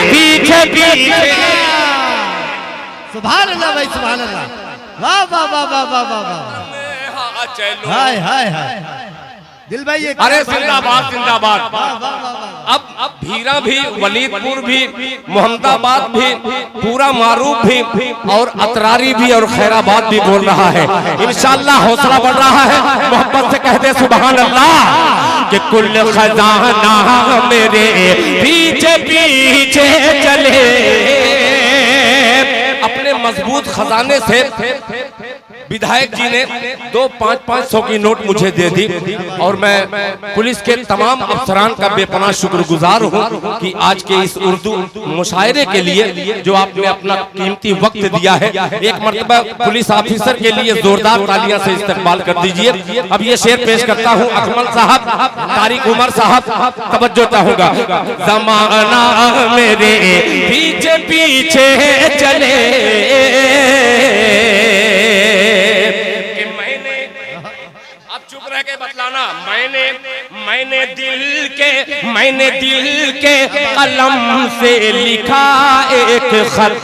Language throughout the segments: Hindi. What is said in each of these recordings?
पीछे पीछे। सुभान अल्लाह भाई, सुभान अल्लाह, वाह वाह वाह वाह वाह वाह वाह, हाय हाय हाय दिल भाई ये अरे जिंदाबाद जिंदाबाद। वाह वाह वाह वाह। अब भीरा भी, वलीदपुर भी, मोहम्मदाबाद भी, पूरा मारूफ भी और अतरारी भी और खैराबाद भी बोल रहा है। इंशाअल्लाह हौसला बढ़ रहा है। मोहब्बत से कह दे सुभान अल्लाह कि कुल खजाना मेरे पीछे पीछे चले। अपने मजबूत खजाने से विधायक जी ने 2 500 की नोट मुझे दे दी और मैं पुलिस के तमाम अफसरान का बेपनाह शुक्रगुजार हूँ कि आज के इस उर्दू मुशायरे के लिए जो आपने अपना कीमती वक्त दिया है। एक मर्तबा पुलिस ऑफिसर के लिए जोरदार तालियां से इस्तकबाल कर दीजिए। अब ये शेर पेश करता हूँ। अकमल साहब, तारिक उमर साहब, तवज्जो चाहूंगा। ज़माना मेरे पीछे पीछे चले, के बतलाना। मैंने दिल के कलम से लिखा एक खत,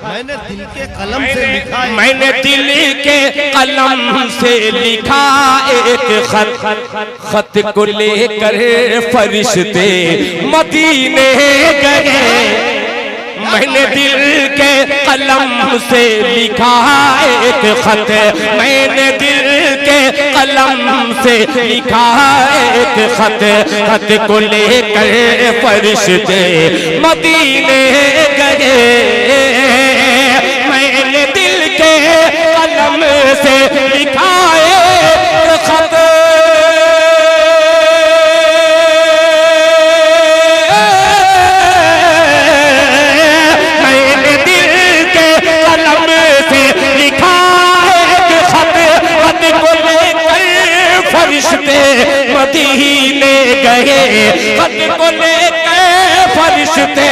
मैंने दिल के कलम से लिखा, मैंने दिल के कलम से लिखा एक खत, खत को लेकर फरिश्ते मदीने गए। मैंने दिल के कलम से लिखा एक खत, मैंने दिल के कलम से लिखा एक खत, खत को लेकर फरिश्ते मदीने गए। मैंने दिल के कलम से लिखा एक खत, मदीने गए। खत को लेकर फरिश्ते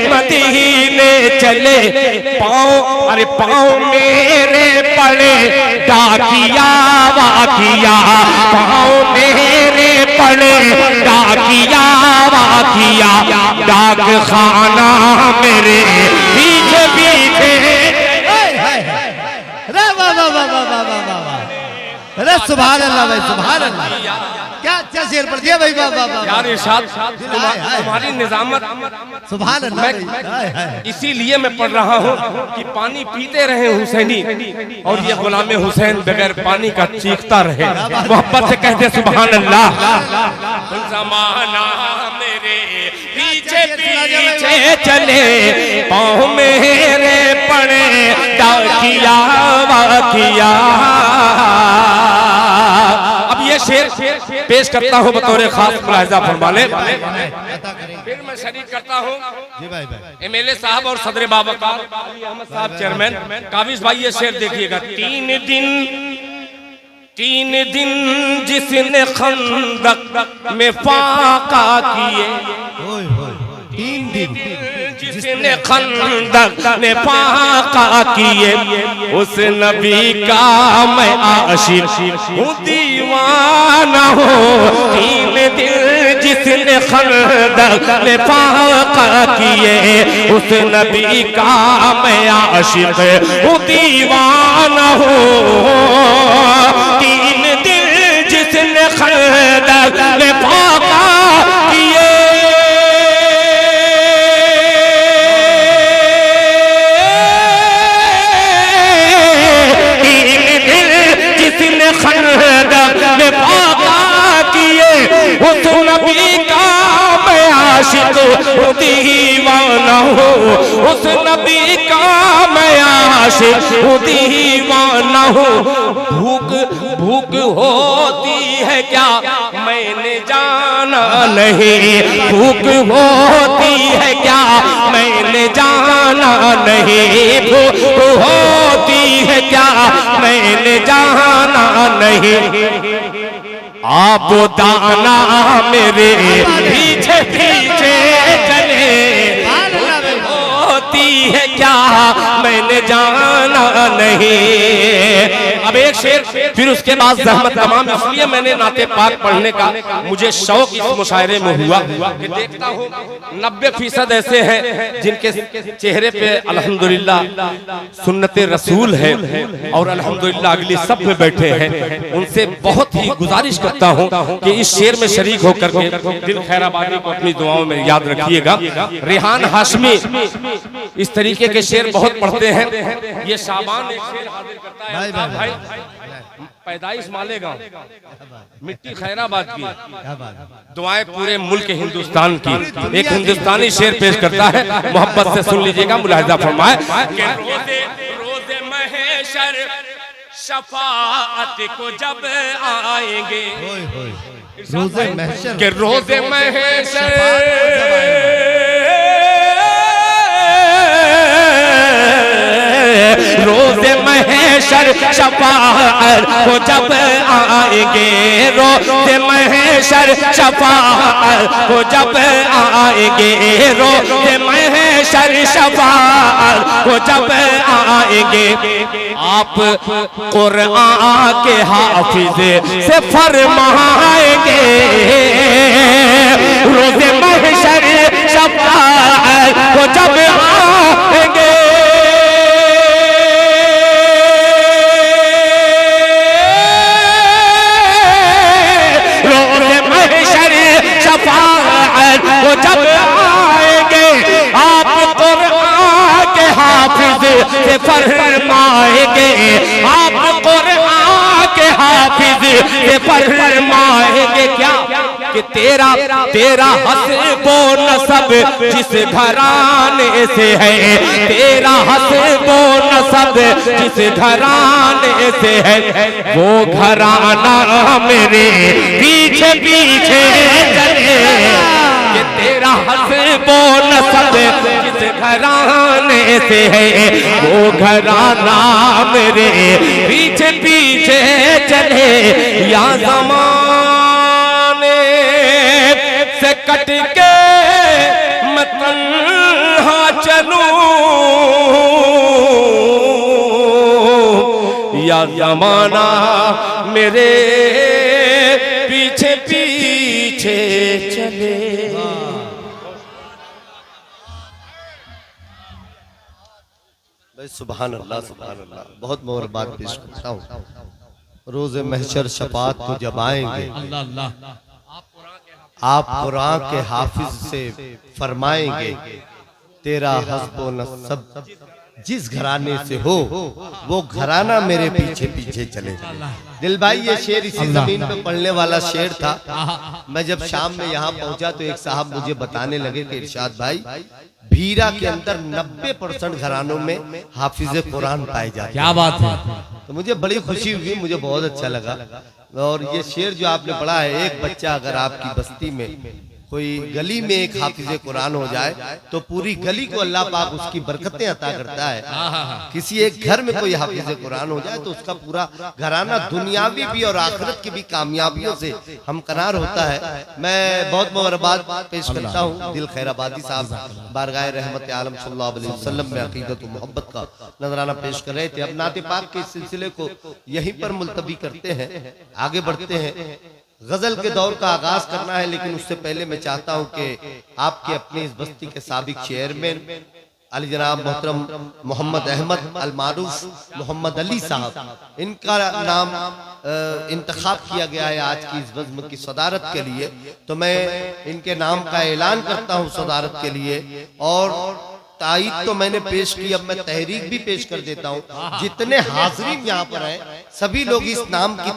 मदीने चले। पाँव मेरे पड़े डाकिया वाकिया, पाँव मेरे पड़े डाकिया वाकिया, डाक खाना मेरे पीछे पीछे। अरे सुभान अल्लाह भाई, सुभान अल्लाह, क्या अच्छा शेर पढ़ दिया भाई, वाह वाह वाह यार इरशाद तुम्हारी निजामत सुभान अल्लाह। इसीलिए मैं पढ़ रहा हूँ कि पानी पीते रहे हुसैनी और ये गुलाम हुसैन बगैर पानी का चीखता रहे। मोहब्बत से कहते सुभान अल्लाह। ज़माना मेरे पीछे पीछे चले, पाँव मेरे पड़े डाकिया वाकिया। अब ये शेर पेश करता हूँ बतौर खास मुलाहिजा फरमा ले। फिर मैं शरीक करता हूँ MLA साहब और सदर बावकार अहमद साहब चेयरमैन काबिज भाई। ये शेर देखिएगा। 3 दिन जिसने खंदक में फाका किए, 3 दिन जिसने खंदक में फाका किए, उस नबी का मैं आशिक हूँ दीवाना हूँ। 3 दिन जिसने खंदक में फाका किए, उस नबी का मैं आशिक हूँ दीवाना हूँ। 3 दिन जिसने खंदक में फाका किए, उस नबी का मैं आशिक हूँ दीवाना हूँ, उस नबी का मैं आशिक हूँ दीवाना हूँ। भूख होती है क्या मैंने जाना नहीं, भूख होती है क्या मैंने जाना नहीं, भूख होती है क्या मैंने जाना नहीं। आप दाना मेरे पीछे पीछे चले, होती है क्या मैंने जाना नहीं। अब एक शेर, फिर उसके बाद जहमत तमाम। इसलिए मैंने नाते पाक पढ़ने का मुझे शौक इस मुशायरे में हुआ कि देखता हूँ 90% ऐसे हैं जिनके चेहरे पे अल्हम्दुलिल्लाह सुन्नते रसूल है और अल्हम्दुलिल्लाह अगली सब में बैठे हैं। उनसे बहुत ही गुजारिश करता हूँ कि इस शेर में शरीक होकर के दिल खैराबादी को अपनी दुआओं में याद रखिएगा। रेहान हाशमी इस तरीके के शेर बहुत पढ़ते हैं। ये शाबान एक शेर हाजिर करता है। भाई पैदाइश मालेगांव, मिट्टी खैराबाद की, दुआएं पूरे मुल्क हिंदुस्तान की। एक हिंदुस्तानी शेर पेश करता है, मोहब्बत से सुन लीजिएगा, मुलाहिजा फरमाए। रोज़े महशर शफाअत को जब आएंगे, रोज़े महशर के रोज़े महशर रोज़े महशर शफाअत को जब आएंगे, रोज़े महशर शफाअत को जब आएंगे, रोज़े महशर शफाअत को जब आएंगे, आप कुरान के हाफिज से फरमाएंगे, रोज़े महशर शफाअत को जब आएंगे, वो जब आएंगे आप कुरान के हाफिज से फरमाएंगे, आप कुरान के हाफिज से फरमाएंगे क्या कि तेरा तेरा हस्बो नसब जिस घराने से है, तेरा हस्बो नसब जिस घराने से है, वो घराना मेरे पीछे पीछे चले, कि तेरा हस्बो नसब जिस घराने से है, वो घराना मेरे पीछे पीछे चले, या ज़माने से कट के मैं तन्हा चलूं, या ज़माना मेरे पीछे पीछे चले। सुभान अल्लाह, सुभान अल्लाह। बहुत मोहर बात पेश करता हूँ। रोज़े महशर शफाअत को जब आएंगे, आप कुरान के हाफिज से फरमाएंगे, तेरा हस्बो नसब जिस घराने से हो, वो घराना मेरे पीछे पीछे चले। दिल भाई, ये शेर इसी जमीन पे पढ़ने वाला शेर था। मैं जब शाम में यहाँ पहुंचा तो एक साहब मुझे बताने लगे कि इरशाद भाई, भीरा के अंदर 90% घरानों में हाफिज कुरान पाए जाते हैं। क्या बात है। तो मुझे बड़ी खुशी हुई, मुझे बहुत अच्छा लगा। और ये शेर जो आपने पढ़ा है, एक बच्चा अगर आपकी बस्ती में कोई गली में एक हाफिज कुरान हो जाए तो पूरी गली को अल्लाह पाक उसकी बरकतें अता करता है। किसी एक घर में कोई हाफिज कुरान हो जाए तो उसका पूरा घराना दुनियावी भी और आखिरत की भी कामयाबियों से हमकनार होता है। मैं बहुत मुबारकबाद पेश करता हूँ दिल खैराबादी साहब बारगाह रहमत आलम सल्लल्लाहु अलैहि वसल्लम में अकीदत व मोहब्बत का नजराना पेश कर रहे थे। अब नाते पाक के सिलसिले को यहीं पर मुलतवी करते हैं, आगे बढ़ते हैं। गजल के दौर का आगाज करना है, लेकिन उससे पहले मैं चाहता हूं कि आपके अपनी इस बस्ती के साबिक चेयरमैन अली जनाब मोहतरम मोहम्मद अहमद अल मारूफ मोहम्मद अली साहब, इनका नाम इंतखाब किया गया है आज की इस बज़्म की सदारत के लिए। तो मैं इनके नाम का ऐलान करता हूं सदारत के लिए। और ताईद तो मैंने पेश की, अब मैं तहरीक भी पेश कर देता हूं। जितने हाज़रीन यहाँ पर हैं सभी लोग इस नाम की